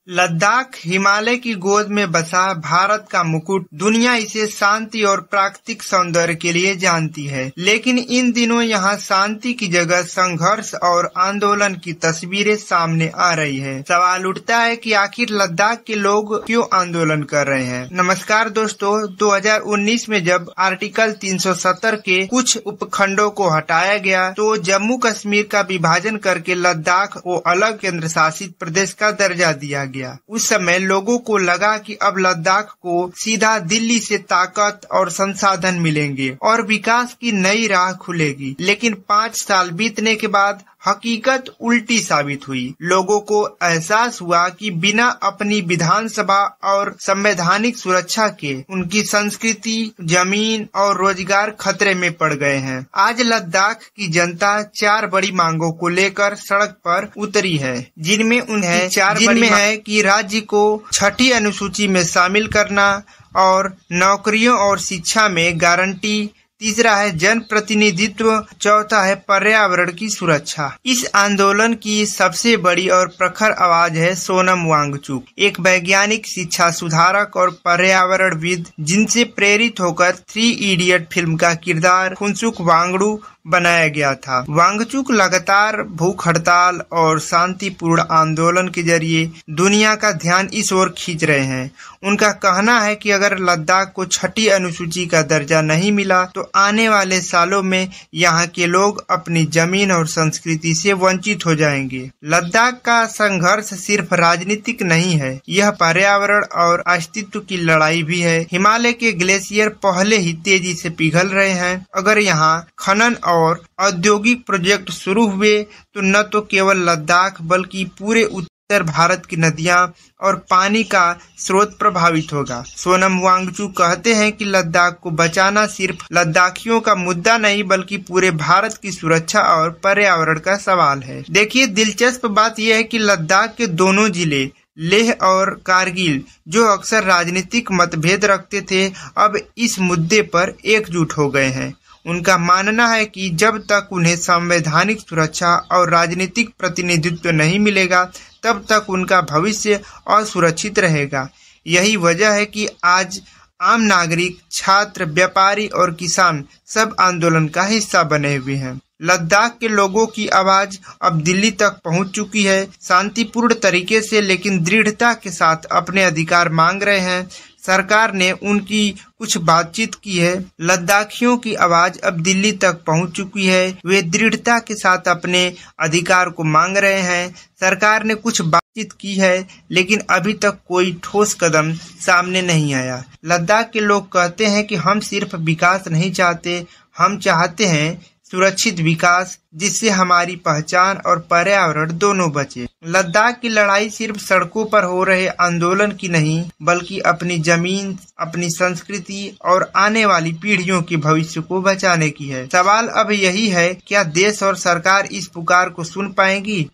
लद्दाख हिमालय की गोद में बसा भारत का मुकुट। दुनिया इसे शांति और प्राकृतिक सौंदर्य के लिए जानती है, लेकिन इन दिनों यहाँ शांति की जगह संघर्ष और आंदोलन की तस्वीरें सामने आ रही है। सवाल उठता है कि आखिर लद्दाख के लोग क्यों आंदोलन कर रहे हैं। नमस्कार दोस्तों, 2019 में जब आर्टिकल 370 के कुछ उपखंडों को हटाया गया तो जम्मू कश्मीर का विभाजन करके लद्दाख को अलग केंद्र शासित प्रदेश का दर्जा दिया गया। उस समय लोगों को लगा कि अब लद्दाख को सीधा दिल्ली से ताकत और संसाधन मिलेंगे और विकास की नई राह खुलेगी। लेकिन 5 साल बीतने के बाद हकीकत उल्टी साबित हुई। लोगों को एहसास हुआ कि बिना अपनी विधानसभा और संवैधानिक सुरक्षा के उनकी संस्कृति, जमीन और रोजगार खतरे में पड़ गए हैं। आज लद्दाख की जनता 4 बड़ी मांगों को लेकर सड़क पर उतरी है, जिनमें उन्हें 4 बड़ी है कि राज्य को 6ठी अनुसूची में शामिल करना और नौकरियों और शिक्षा में गारंटी, तीसरा है जन प्रतिनिधित्व, चौथा है पर्यावरण की सुरक्षा। इस आंदोलन की सबसे बड़ी और प्रखर आवाज है सोनम वांगचुक, एक वैज्ञानिक, शिक्षा सुधारक और पर्यावरणविद, जिनसे प्रेरित होकर 3 इडियट फिल्म का किरदार फुनसुक वांगडू बनाया गया था। वांगचुक लगातार भूख हड़ताल और शांतिपूर्ण आंदोलन के जरिए दुनिया का ध्यान इस ओर खींच रहे हैं। उनका कहना है कि अगर लद्दाख को 6ठी अनुसूची का दर्जा नहीं मिला तो आने वाले सालों में यहाँ के लोग अपनी जमीन और संस्कृति से वंचित हो जाएंगे। लद्दाख का संघर्ष सिर्फ राजनीतिक नहीं है, यह पर्यावरण और अस्तित्व की लड़ाई भी है। हिमालय के ग्लेशियर पहले ही तेजी से पिघल रहे हैं। अगर यहाँ खनन और औद्योगिक प्रोजेक्ट शुरू हुए तो न तो केवल लद्दाख बल्कि पूरे उत्तर भारत की नदियां और पानी का स्रोत प्रभावित होगा। सोनम वांगचुक कहते हैं कि लद्दाख को बचाना सिर्फ लद्दाखियों का मुद्दा नहीं बल्कि पूरे भारत की सुरक्षा और पर्यावरण का सवाल है। देखिए, दिलचस्प बात यह है कि लद्दाख के दोनों जिले लेह और कारगिल, जो अक्सर राजनीतिक मतभेद रखते थे, अब इस मुद्दे पर एकजुट हो गए हैं। उनका मानना है कि जब तक उन्हें संवैधानिक सुरक्षा और राजनीतिक प्रतिनिधित्व नहीं मिलेगा तब तक उनका भविष्य असुरक्षित रहेगा। यही वजह है कि आज आम नागरिक, छात्र, व्यापारी और किसान सब आंदोलन का हिस्सा बने हुए हैं। लद्दाख के लोगों की आवाज अब दिल्ली तक पहुंच चुकी है, शांतिपूर्ण तरीके से लेकिन दृढ़ता के साथ अपने अधिकार मांग रहे हैं। सरकार ने उनकी कुछ बातचीत की है। लद्दाखियों की आवाज अब दिल्ली तक पहुंच चुकी है, वे दृढ़ता के साथ अपने अधिकार को मांग रहे हैं। सरकार ने कुछ बातचीत की है, लेकिन अभी तक कोई ठोस कदम सामने नहीं आया। लद्दाख के लोग कहते हैं कि हम सिर्फ विकास नहीं चाहते, हम चाहते हैं सुरक्षित विकास, जिससे हमारी पहचान और पर्यावरण दोनों बचे। लद्दाख की लड़ाई सिर्फ सड़कों पर हो रहे आंदोलन की नहीं बल्कि अपनी जमीन, अपनी संस्कृति और आने वाली पीढ़ियों के भविष्य को बचाने की है। सवाल अब यही है, क्या देश और सरकार इस पुकार को सुन पाएगी?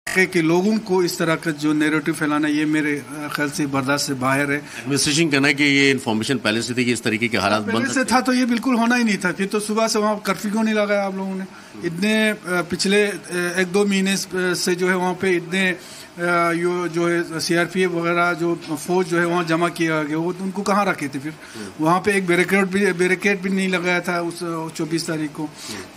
कि लोगों को इस तरह का जो नैरेटिव फैलाना, ये मेरे ख्याल से बर्दाश्त से बाहर है। एडमिनिस्ट्रेशन कहना है कि ये इन्फॉर्मेशन पहले से थी कि इस तरीके के हालात बन से था तो ये बिल्कुल होना ही नहीं था। फिर तो सुबह से वहाँ कर्फ्यू क्यों नहीं लगाया आप लोगों ने? इतने पिछले 1-2 महीने से जो है वहाँ पे इतने जो है सीआरपीएफ वगैरह जो फौज जो है वहाँ जमा किया गया, वो उनको कहाँ रखे थे? फिर वहाँ पे एक बैरिकेड भी नहीं लगाया था उस 24 तारीख को।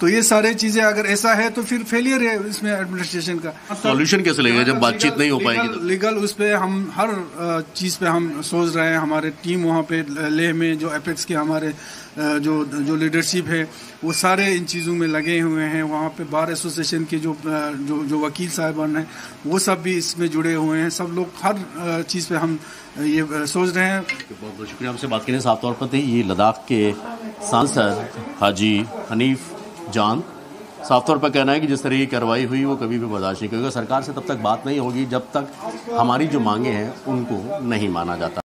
तो ये सारे चीजें अगर ऐसा है तो फिर फेलियर है इसमें एडमिनिस्ट्रेशन का। सॉल्यूशन कैसे लगेगा जब बातचीत नहीं हो पाएगी? लीगल उस पे हम हर चीज पे हम सोच रहे हैं। हमारे टीम वहाँ पे लेह में जो एपेक्स के हमारे जो लीडरशिप है वो सारे इन चीज़ों में लगे हुए हैं। वहाँ पे बार एसोसिएशन के जो वकील साहिबान हैं वो सब भी इसमें जुड़े हुए हैं। सब लोग हर चीज़ पे हम ये सोच रहे हैं। बहुत बहुत शुक्रिया हमसे बात करने। साफ तौर पर थे ये लद्दाख के सांसद हाजी हनीफ जान। साफ तौर पर कहना है कि जिस तरह की कार्रवाई हुई वो कभी भी बर्दाश्त नहीं करेगा। सरकार से तब तक बात नहीं होगी जब तक हमारी जो मांगे हैं उनको नहीं माना जाता।